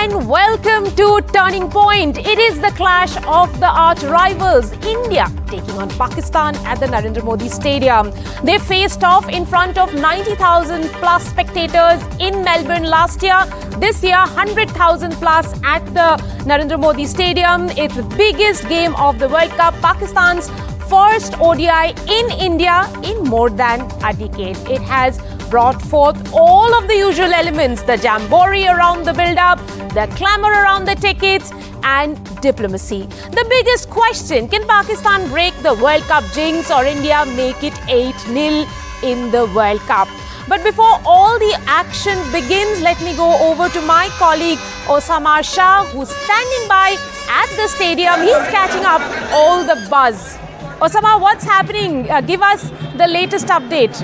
and welcome to Turning Point. It is the clash of the arch rivals, India taking on Pakistan at the Narendra Modi Stadium. They faced off in front of 90,000 plus spectators in Melbourne last year. This year, 100,000 plus at the Narendra Modi Stadium. It's the biggest game of the World Cup. Pakistan's first ODI in India in more than a decade. It has brought forth all of the usual elements, the jamboree around the build-up, the clamour around the tickets and diplomacy. The biggest question, can Pakistan break the World Cup jinx or India make it 8-0 in the World Cup? But before all the action begins, let me go over to my colleague Osama Shah, who's standing by at the stadium. He's catching up all the buzz. Osama, what's happening? Give us the latest update.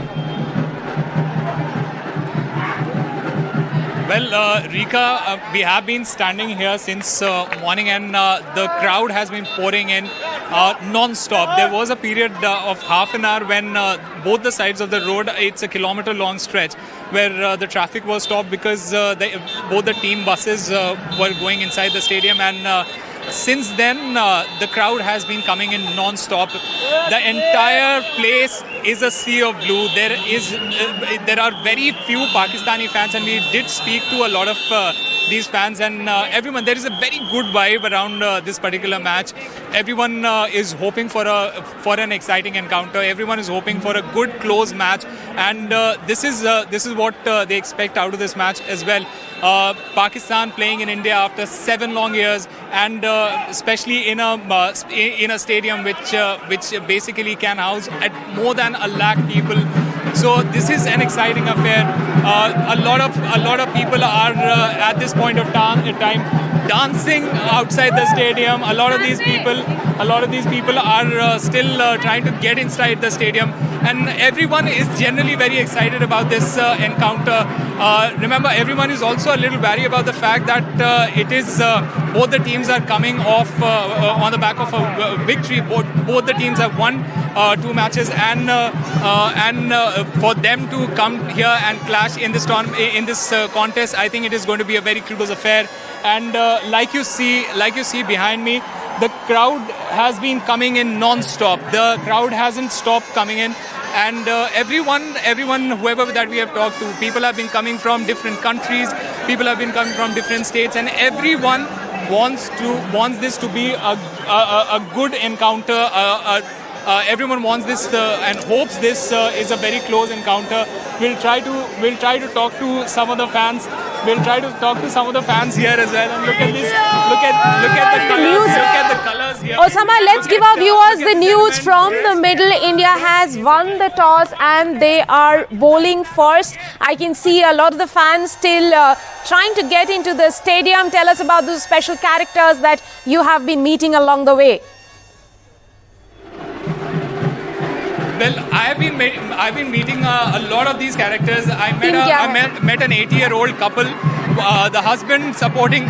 Well, Rika, we have been standing here since morning and the crowd has been pouring in non-stop. There was a period of half an hour when both the sides of the road, it's a kilometer-long stretch, where the traffic was stopped because both the team buses were going inside the stadium, and since then, the crowd has been coming in non-stop. The entire place is a sea of blue. There are very few Pakistani fans, and we did speak to a lot of these fans, and everyone. There is a very good vibe around this particular match. Everyone is hoping for an exciting encounter. Everyone is hoping for a good close match, and this is what they expect out of this match as well. Pakistan playing in India after 7 long years, and especially in a stadium which basically can house at more than 1 lakh people. So this is an exciting affair. A lot of people are at this point of time dancing outside the stadium. A lot of these people are still trying to get inside the stadium, and everyone is generally very excited about this encounter. Remember, everyone is also a little wary about the fact that it is both the teams are coming off on the back of a victory. Both the teams have won 2 matches, and for them to come here and clash in this contest, I think it is going to be a very close affair. And like you see behind me, the crowd has been coming in non-stop. The crowd hasn't stopped coming in, and everyone, whoever that we have talked to, people have been coming from different countries, people have been coming from different states, and everyone wants this to be a good encounter. Everyone wants this and hopes this is a very close encounter. We'll try to talk to some of the fans. We'll try to talk to some of the fans here as well. And look at this. Look at the colors. Look at the colors here. Osama, let's give our viewers the news from the middle. India has won the toss and they are bowling first. I can see a lot of the fans still trying to get into the stadium. Tell us about those special characters that you have been meeting along the way. Well, I've been meeting a lot of these characters. I met an 80-year-old couple. The husband supporting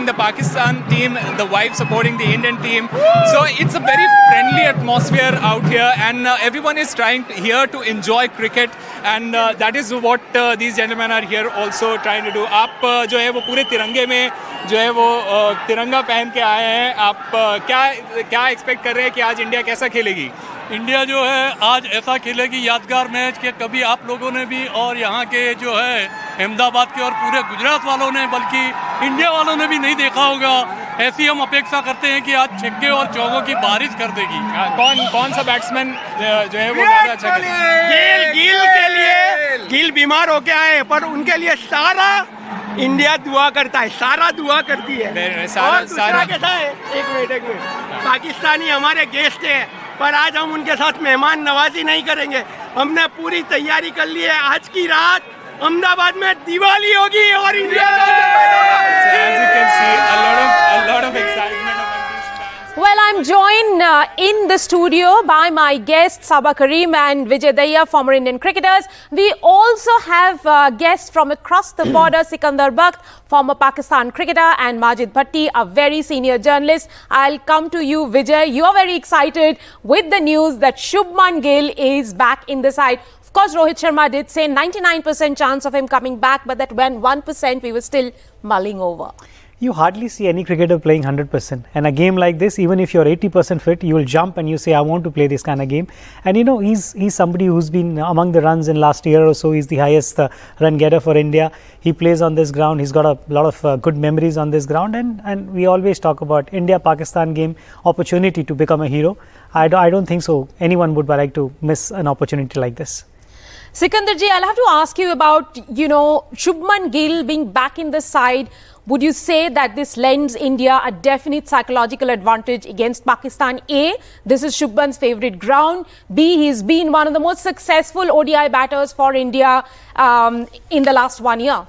the Pakistan team, the wife supporting the Indian team. So it's a very friendly atmosphere out here, and everyone is trying here to enjoy cricket, and that is what these gentlemen are here also trying to do. आप जो है वो पूरे तिरंगे में जो है वो तिरंगा पहन के आए हैं. आप क्या एक्सपेक्ट कर रहे हैं कि आज इंडिया कैसा खेलेगी? इंडिया जो है आज ऐसा खेलेगी यादगार मैच कि कभी आप लोगों ने भी और यहाँ के जो है अहमदाबाद के और पूरे गुजरात वालों ने, बल्कि इंडिया वालों ने भी नहीं देखा होगा. ऐसी हम अपेक्षा करते हैं कि आज छक्के और चौकों की बारिश कर देगी. कौन सा बैट्समैन जो है वो ज़्यादा अच्छा खेलेगा? गिल के लिए, गिल बीमार होके आए, पर उनके लिए सारा इंडिया दुआ करता है, सारा दुआ करती है. और दूसरा कैसा है, एक मिनट, पाकिस्तानी हमारे गेस्ट है, पर आज हम उनके साथ मेहमान नवाजी नहीं करेंगे. हमने पूरी तैयारी कर ली है. आज की रात अहमदाबाद में दिवाली होगी और India. As you can see, a lot of excitement among these fans. Well, I'm joined in the studio by my guests Sabah Karim and Vijay Daya, former Indian cricketers. We also have guests from across the border, Sikandar Bakht, former Pakistan cricketer, and Majid Bhatti, a very senior journalist. I'll come to you, Vijay. You're very excited with the news that Shubman Gill is back in the side. Of course, Rohit Sharma did say 99% chance of him coming back, but that when 1% we were still mulling over. You hardly see any cricketer playing 100%. And a game like this, even if you're 80% fit, you will jump and you say, I want to play this kind of game. And you know, he's somebody who's been among the runs in last year or so. He's the highest run getter for India. He plays on this ground. He's got a lot of good memories on this ground. And we always talk about India-Pakistan game opportunity to become a hero. I don't think so. Anyone would like to miss an opportunity like this. Sikandarji, I'll have to ask you about, Shubman Gill being back in the side. Would you say that this lends India a definite psychological advantage against Pakistan? A, this is Shubman's favourite ground. B, he's been one of the most successful ODI batters for India in the last 1 year.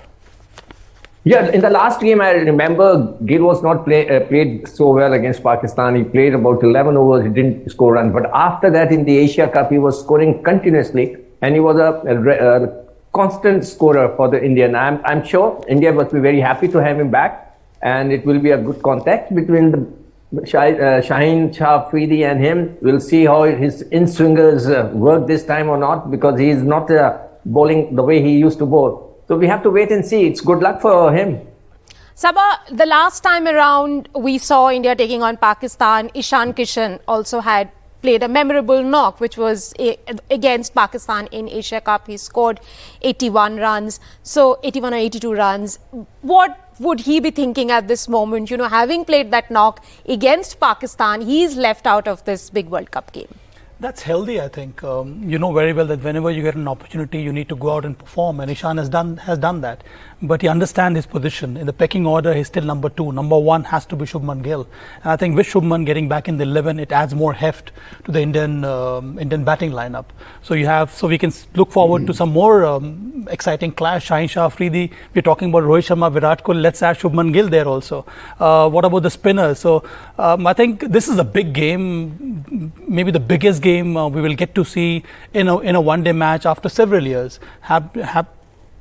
Yeah, in the last game, I remember Gill was not played so well against Pakistan. He played about 11 overs, he didn't score runs. But after that, in the Asia Cup, he was scoring continuously. And he was a constant scorer for the Indian. I'm sure India must be very happy to have him back, and it will be a good contact between Shaheen Shah Afridi and him. We'll see how his in-swingers work this time or not, because he is not bowling the way he used to bowl. So we have to wait and see. It's good luck for him. Sabah, the last time around we saw India taking on Pakistan, Ishan Kishan also had played a memorable knock, which was against Pakistan in Asia Cup. He scored 81 runs, so 81 or 82 runs. What would he be thinking at this moment? Having played that knock against Pakistan, he's left out of this big World Cup game. That's healthy, I think. You know very well that whenever you get an opportunity, you need to go out and perform, and Ishan has done that. But he understands his position. In the pecking order, he's still number 2. Number 1 has to be Shubman Gill. And I think with Shubman getting back in the 11, it adds more heft to the Indian batting lineup. So we can look forward to some more exciting clash. Shaheen Shah Afridi, we're talking about Rohit Sharma, Virat Kohli. Let's add Shubman Gill there also. What about the spinners? So I think this is a big game, maybe the biggest game we will get to see in a one-day match after several years. Have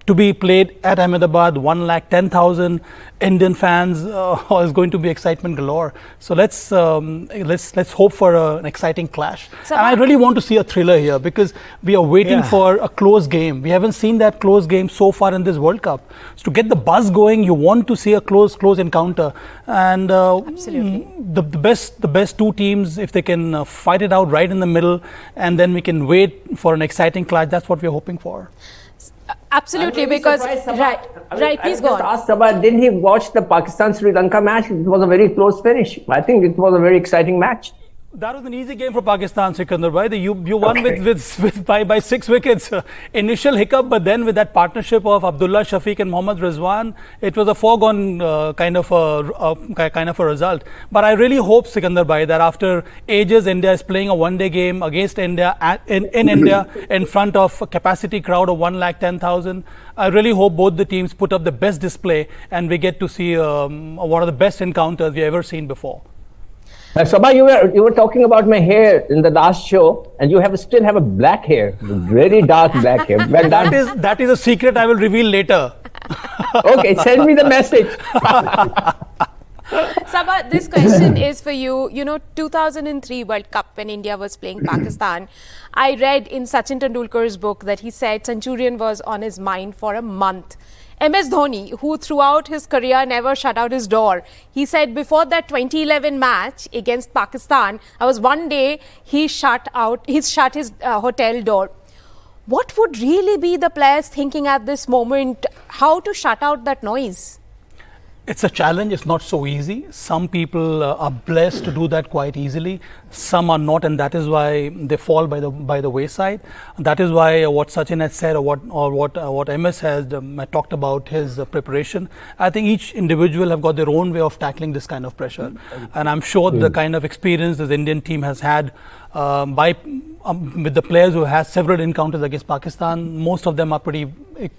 to be played at Ahmedabad, 110,000 Indian fans is going to be excitement galore. So let's hope for an exciting clash. And I really want to see a thriller here, because we are waiting for a close game. We haven't seen that close game so far in this World Cup. So to get the buzz going, you want to see a close encounter. And absolutely, the best two teams, if they can fight it out right in the middle, and then we can wait for an exciting clash. That's what we're hoping for. Absolutely, because please go on. Ask Sabah, didn't he watch the Pakistan-Sri Lanka match? It was a very close finish. I think it was a very exciting match. That was an easy game for Pakistan, Sikandar bhai. You won by 6 wickets. Initial hiccup, but then with that partnership of Abdullah Shafiq and Mohammad Rizwan, it was a foregone kind of a result. But I really hope, Sikandar bhai, that after ages, India is playing a one-day game against India in India in front of a capacity crowd of 110,000. I really hope both the teams put up the best display, and we get to see one of the best encounters we've ever seen before. Sabah, you were talking about my hair in the last show, and you still have a black hair, very dark black hair. Well, that is a secret I will reveal later. Okay, send me the message. Sabah, this question is for you. 2003 World Cup, when India was playing Pakistan, I read in Sachin Tendulkar's book that he said Centurion was on his mind for a month. MS Dhoni, who throughout his career never shut out his door, he said before that 2011 match against Pakistan, I was one day he shut his hotel door. What would really be the players thinking at this moment? How to shut out that noise? It's a challenge. It's not so easy. Some people are blessed to do that quite easily. Some are not, and that is why they fall by the wayside. That is why what Sachin has said, or what MS has talked about his preparation. I think each individual have got their own way of tackling this kind of pressure, and I'm sure the kind of experience this Indian team has had with the players who has several encounters against Pakistan, most of them are pretty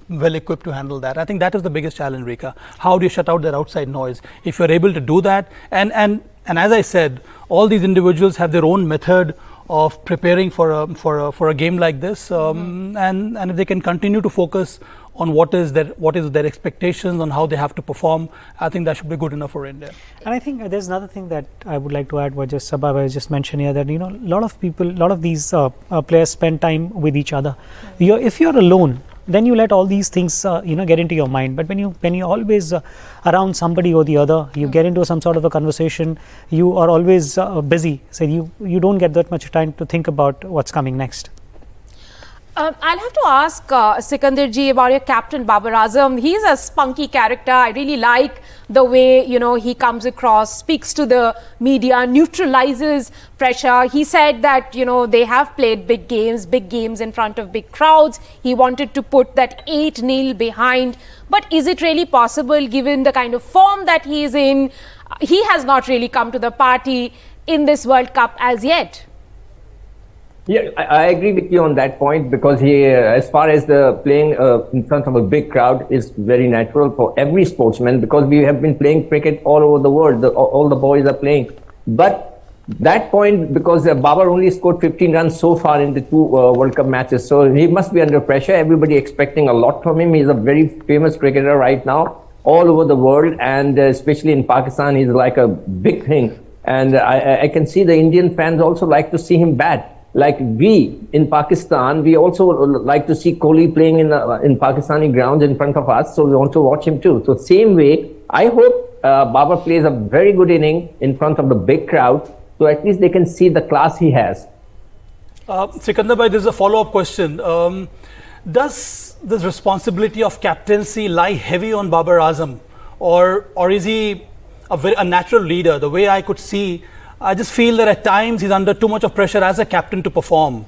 well equipped to handle that. I think that is the biggest challenge, Rika. How do you shut out that outside noise? If you're able to do that, and as I said, all these individuals have their own method of preparing for a game like this, and if they can continue to focus on what is their expectations on how they have to perform, I think that should be good enough for India. And I think there's another thing that I would like to add, what just Sabah was just mentioned here, that a lot of these players spend time with each other. If you're alone, then you let all these things get into your mind. But when you always around somebody or the other, you get into some sort of a conversation, you are always busy, so you don't get that much time to think about what's coming next. I'll have to ask Sikandar ji about your captain Babar Azam. He's a spunky character. I really like the way he comes across, speaks to the media, neutralizes pressure. He said that they have played big games in front of big crowds. He wanted to put that 8-0 behind. But is it really possible, given the kind of form that he is in? He has not really come to the party in this World Cup as yet. Yeah, I agree with you on that point, because he, as far as the playing in front of a big crowd is very natural for every sportsman, because we have been playing cricket all over the world. All the boys are playing. But that point, because Babar only scored 15 runs so far in the 2 World Cup matches, so he must be under pressure. Everybody expecting a lot from him. He's a very famous cricketer right now all over the world, and especially in Pakistan, he's like a big thing. And I can see the Indian fans also like to see him bat. Like we in Pakistan, we also like to see Kohli playing in Pakistani grounds in front of us, so we want to watch him too. So same way, I hope Babar plays a very good inning in front of the big crowd, so at least they can see the class he has. Sikandar bhai, this is a follow-up question. Does this responsibility of captaincy lie heavy on Babar Azam, or is he a natural leader? The way I could see, I just feel that at times he's under too much of pressure as a captain to perform.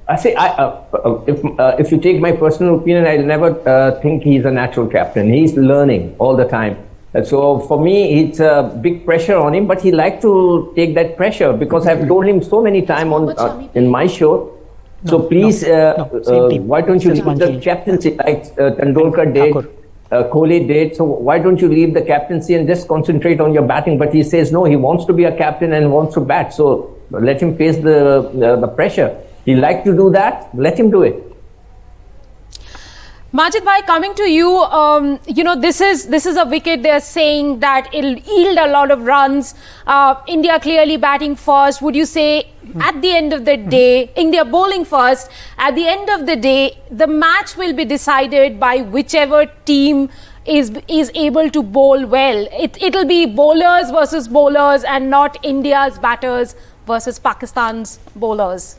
I say, if you take my personal opinion, I'll never think he's a natural captain. He's learning all the time. So for me, it's a big pressure on him, but he likes to take that pressure, because I've told him so many times in my show. So please, why don't you leave the captaincy like Tendulkar did? Kohli did. So why don't you leave the captaincy and just concentrate on your batting? But he says no, he wants to be a captain and wants to bat. So let him face the pressure. He likes to do that. Let him do it. Majid bhai, coming to you, this is a wicket. They're saying that it'll yield a lot of runs. India clearly batting first. Would you say at the end of the day, India bowling first? At the end of the day, the match will be decided by whichever team is able to bowl well. It'll be bowlers versus bowlers, and not India's batters versus Pakistan's bowlers.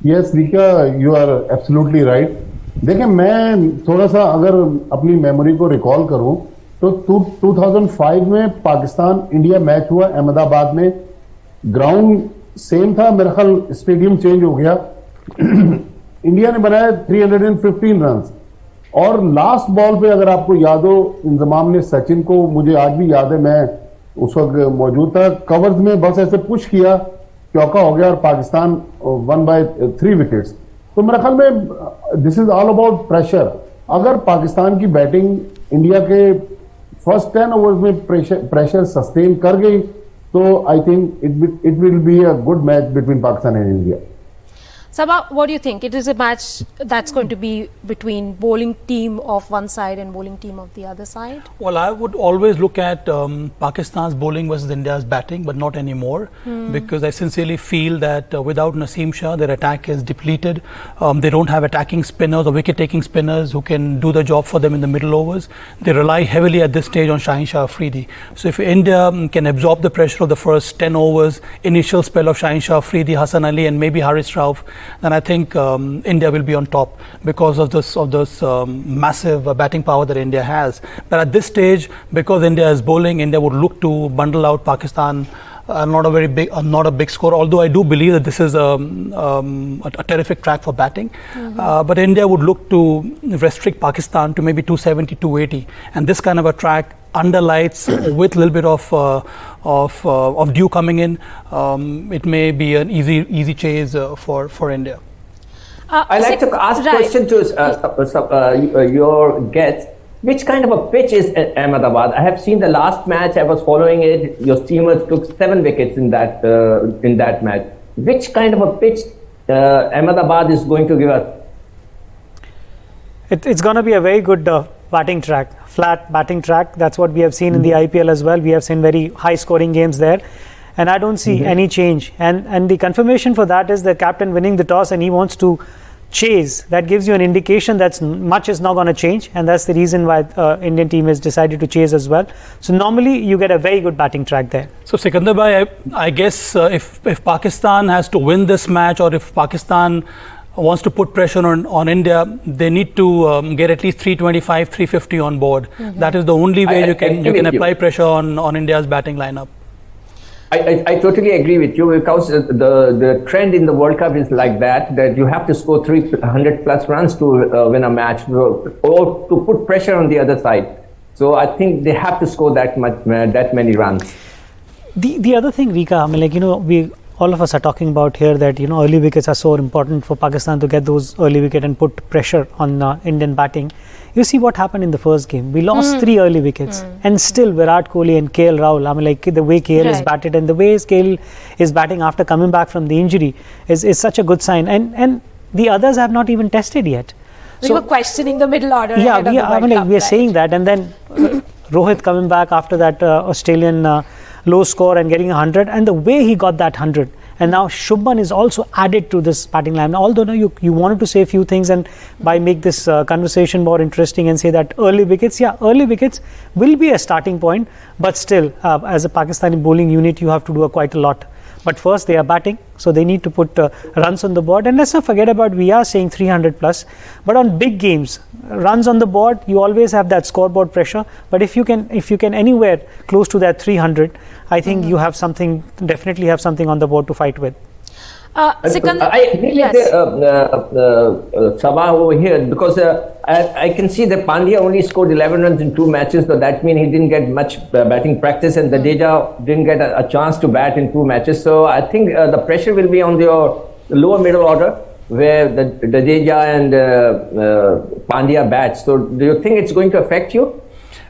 Yes, Rika, you are absolutely right. देखिए, मैं थोड़ा सा अगर अपनी memory को recall करूं तो 2005 में पाकिस्तान इंडिया मैच हुआ अहमदाबाद में. ग्राउंड सेम था, मेरा ख्याल स्टेडियम चेंज हो गया. इंडिया ने बनाया 315 रन्स, और लास्ट बॉल पे अगर आपको याद हो, इंजमाम ने सचिन को, मुझे आज भी याद है, मैं उस वक्त मौजूद था, कवर्स में बस ऐसे पुश किया, चौका हो गया और पाकिस्तान वन बाय 3 विकेट्स. तो मेरे ख्याल में this is all about pressure. अगर पाकिस्तान की बैटिंग इंडिया के फर्स्ट 10 ओवर्स में प्रेशर सस्टेन कर गई, तो I think it will be a good match between Pakistan and India. Sabha, what do you think? It is a match that's going to be between bowling team of one side and bowling team of the other side? Well, I would always look at Pakistan's bowling versus India's batting, but not anymore, because I sincerely feel that without Naseem Shah, their attack is depleted. They don't have attacking spinners or wicket-taking spinners who can do the job for them in the middle overs. They rely heavily at this stage on Shaheen Shah Afridi. So if India can absorb the pressure of the first 10 overs, initial spell of Shaheen Shah Afridi, Hassan Ali and maybe Haris Rauf, then I think India will be on top because of this massive batting power that India has. But at this stage, because India is bowling, India would look to bundle out Pakistan. Not a big score. Although I do believe that this is a terrific track for batting, but India would look to restrict Pakistan to maybe 270, 280, and this kind of a track under lights with a little bit of dew coming in, it may be an easy chase for India. I like to ask a question to your guests. Which kind of a pitch is Ahmedabad? I have seen the last match. I was following it. Your steamers took 7 wickets in that match. Which kind of a pitch Ahmedabad is going to give us? It's going to be a very good batting track, flat batting track. That's what we have seen in the IPL as well. We have seen very high scoring games there, and I don't see any change. And the confirmation for that is the captain winning the toss, and he wants to chase, that gives you an indication that much is not going to change, and that's the reason why Indian team has decided to chase as well. So normally you get a very good batting track there. So Sikandar bhai, I guess if Pakistan has to win this match, or if Pakistan wants to put pressure on India, they need to get at least 325, 350 on board. That is the only way you can apply pressure on India's batting lineup. I totally agree with you, because the trend in the World Cup is like that you have to score 300 plus runs to win a match, or to put pressure on the other side. So I think they have to score that many runs. The other thing, Rika, I mean, like, all of us are talking about here that early wickets are so important for Pakistan to get those early wicket and put pressure on Indian batting. You see what happened in the first game. We lost 3 early wickets, and still Virat Kohli and KL Rahul, I mean, like, the way KL is batted and the way KL is batting after coming back from the injury is such a good sign. And the others have not even tested yet. We were questioning the middle order. Yeah, we are saying that, and then Rohit coming back after that Australian low score and getting 100, and the way he got that 100. And now Shubman is also added to this batting line. Although you wanted to say a few things and by make this conversation more interesting and say that early wickets will be a starting point, but still as a Pakistani bowling unit you have to do quite a lot. But first they are batting, so they need to put runs on the board. And let's not forget about, we are saying 300 plus, but on big games, runs on the board, you always have that scoreboard pressure. But if you can anywhere close to that 300, I think you have something, definitely have something on the board to fight with. Sikandar, I agree with Sabah over here, because I can see that Pandya only scored 11 runs in 2 matches, so that means he didn't get much batting practice, and Jadeja didn't get a chance to bat in 2 matches. So I think the pressure will be on your lower middle order, where the Jadeja and Pandya bats. So do you think it's going to affect you?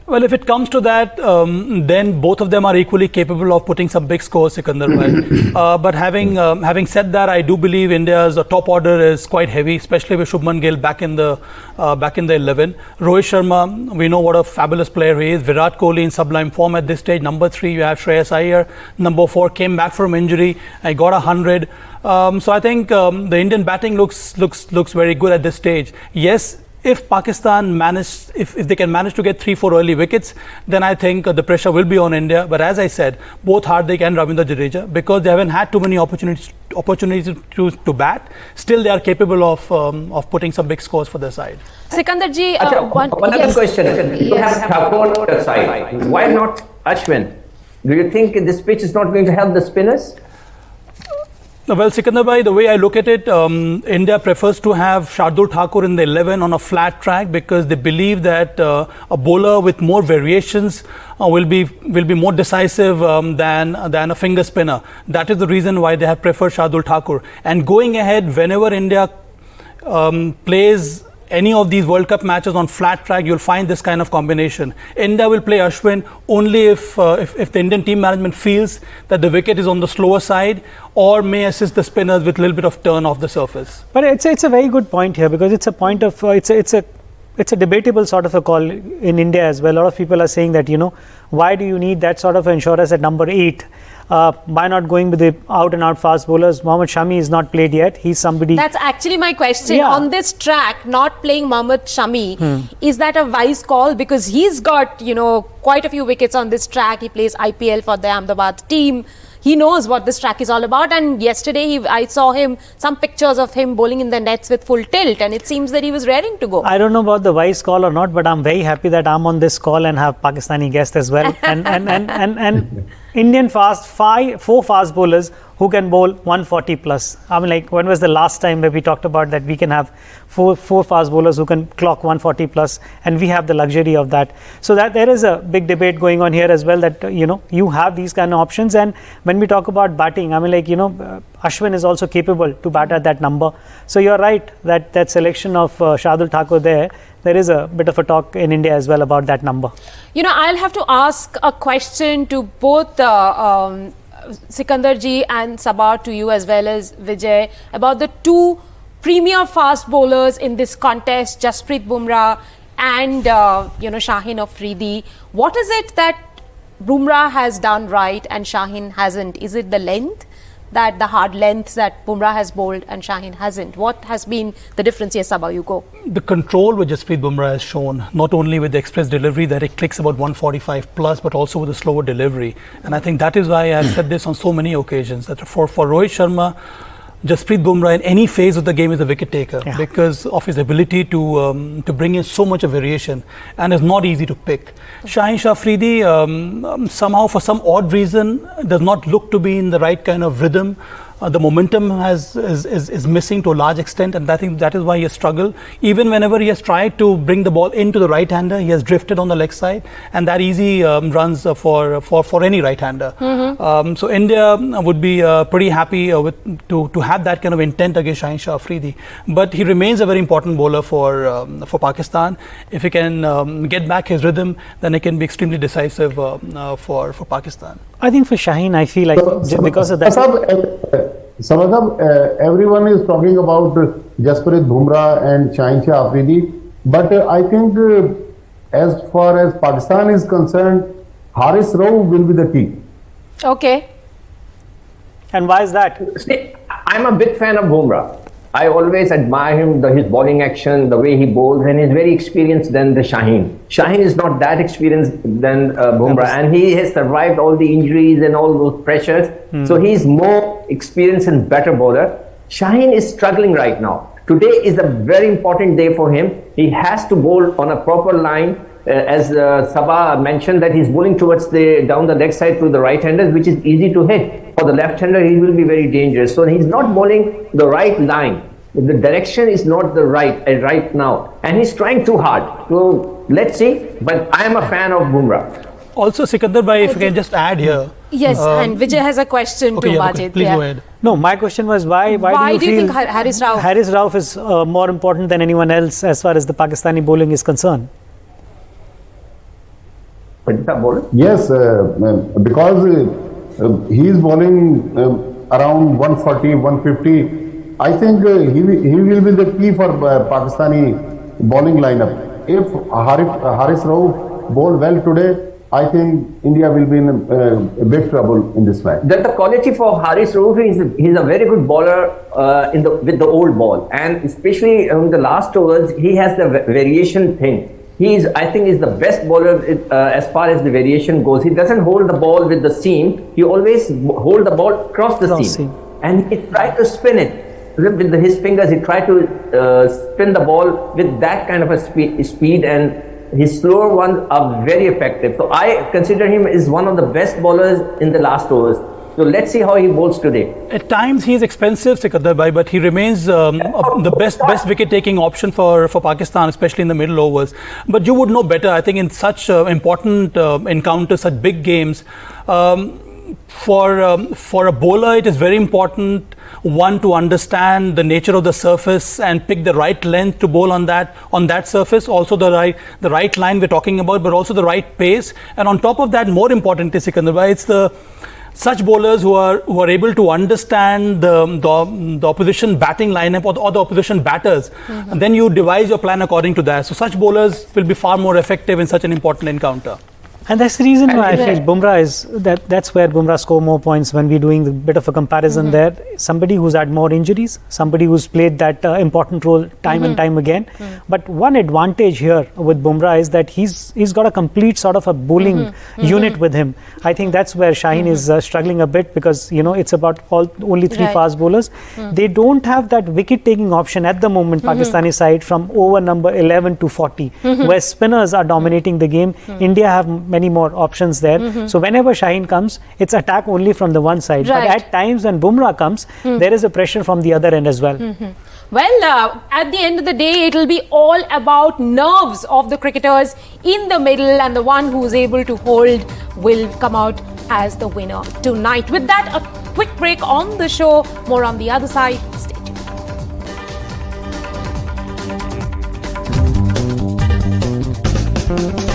Well, if it comes to that, then both of them are equally capable of putting some big scores, Sikandar bhai. But having said that, I do believe India's top order is quite heavy, especially with Shubman Gill back in the 11. Rohit Sharma, we know what a fabulous player he is. Virat Kohli in sublime form at this stage. Number 3, you have Shreyas Iyer. Number 4, came back from injury. I got 100. So I think the Indian batting looks very good at this stage. Yes. If Pakistan if they can manage to get 3-4 early wickets, then I think the pressure will be on India. But as I said, both Hardik and Ravindra Jadeja, because they haven't had too many opportunities to bat, still they are capable of putting some big scores for their side. Sikandar ji, one other question. You have Thakur on the side. Why not Ashwin? Do you think this pitch is not going to help the spinners? Well, Sikandar bhai, the way I look at it, India prefers to have Shardul Thakur in the 11 on a flat track, because they believe that a bowler with more variations will be more decisive than a finger spinner. That is the reason why they have preferred Shardul Thakur. And going ahead, whenever India plays any of these World Cup matches on flat track, you'll find this kind of combination. India will play Ashwin only if the Indian team management feels that the wicket is on the slower side, or may assist the spinners with a little bit of turn off the surface. But it's a very good point here, because it's a point of it's a debatable sort of a call in India as well. A lot of people are saying that, why do you need that sort of insurance at number 8? Why not going with the out and out fast bowlers? Mohammad Shami is not played yet. He's somebody. That's actually my question. Yeah. On this track, not playing Mohammad Shami, is that a wise call? Because he's got, quite a few wickets on this track. He plays IPL for the Ahmedabad team. He knows what this track is all about, and yesterday I saw some pictures of him bowling in the nets with full tilt, and it seems that he was raring to go. I don't know about the wise call or not, but I'm very happy that I'm on this call and have Pakistani guests as well. and Indian 4 fast bowlers who can bowl 140 plus. I mean, like, when was the last time where we talked about that we can have four fast bowlers who can clock 140 plus, and we have the luxury of that. So that there is a big debate going on here as well, that you have these kind of options. And when we talk about batting, I mean, like, Ashwin is also capable to bat at that number. So you're right that selection of Shardul Thakur there is a bit of a talk in India as well about that number. I'll have to ask a question to both Sikandar ji and Sabah, to you as well as Vijay, about the 2 premier fast bowlers in this contest, Jasprit Bumrah and Shaheen Afridi. What is it that Bumrah has done right and Shaheen hasn't? Is it the length? that the hard lengths that Bumrah has bowled and Shaheen hasn't? What has been the difference? Yes, Sabah, you go. The control which Jasprit Bumrah has shown, not only with the express delivery that it clicks about 145 plus, but also with the slower delivery. And I think that is why I've said this on so many occasions, that for Rohit Sharma, Jasprit Bumrah in any phase of the game is a wicket taker because of his ability to bring in so much of variation, and is not easy to pick. Shaheen Shah Afridi somehow, for some odd reason, does not look to be in the right kind of rhythm. The momentum is missing to a large extent, and I think that is why he has struggled. Even whenever he has tried to bring the ball into the right-hander, he has drifted on the leg side, and that easy runs for any right-hander. So India would be pretty happy to have that kind of intent against Shaheen Shah Afridi. But he remains a very important bowler for Pakistan. If he can get back his rhythm, then it can be extremely decisive for Pakistan. I think for Shaheen, I feel like because of that. Sabah, everyone is talking about Jasprit Bumrah and Shaheen Shah Afridi, but I think as far as Pakistan is concerned, Haris Rauf will be the key. Okay. And why is that? See, I'm a big fan of Bumrah. I always admire him, his bowling action, the way he bowls, and he's very experienced than the Shaheen. Shaheen is not that experienced than Bumrah, and he has survived all the injuries and all those pressures. So he's more experienced and better bowler. Shaheen is struggling right now. Today is a very important day for him. He has to bowl on a proper line. As Sabah mentioned, that he's bowling towards down the leg side to the right-handers, which is easy to hit. For the left-hander, he will be very dangerous. So he's not bowling the right line. The direction is not the right now, and he's trying too hard. So let's see. But I am a fan of Bumrah. Also, Sikandar bhai, if I can just add here. Yes, and Vijay has a question to Majid. Please go ahead. No, my question was why do you feel Haris Rauf? Haris Rauf is more important than anyone else as far as the Pakistani bowling is concerned? Yes, because he is bowling around 140, 150. I think he will be the key for Pakistani bowling lineup. If Haris Rauf bowl well today, I think India will be in big trouble in this match. That the quality for Haris Rauf is he's a very good bowler with the old ball, and especially in the last overs he has the variation thing. I think he's the best bowler as far as the variation goes. He doesn't hold the ball with the seam. He always hold the ball across the seam. And he tried to spin it with his fingers. He tried to spin the ball with that kind of a speed, and his slower ones are very effective. So I consider him as one of the best bowlers in the last overs. So let's see how he bowls today. At times he is expensive, Sikandar bhai, but he remains the best wicket-taking option for Pakistan, especially in the middle overs. But you would know better, I think, in such important encounters, such big games, for a bowler, it is very important, one, to understand the nature of the surface and pick the right length to bowl on that surface. Also the right line we're talking about, but also the right pace. And on top of that, more importantly, Sikandar bhai, it's such bowlers who are able to understand the opposition batting lineup or the opposition batters, and then you devise your plan according to that. So such bowlers will be far more effective in such an important encounter. And that's the reason why I feel Bumrah is that's where Bumrah score more points when we're doing a bit of a comparison there. Somebody who's had more injuries, somebody who's played that important role time and time again. But one advantage here with Bumrah is that he's got a complete sort of a bowling unit with him. I think that's where Shaheen is struggling a bit, because it's about only three fast bowlers. They don't have that wicket-taking option at the moment, Pakistani side, from over number 11 to 40, where spinners are dominating the game. India have many more options there. So whenever Shaheen comes, it's attack only from the one side. But at times when Bumrah comes, there is a pressure from the other end as well. Well, at the end of the day, it will be all about nerves of the cricketers in the middle, and the one who is able to hold will come out as the winner tonight. With that, a quick break on the show. More on the other side. Stay tuned.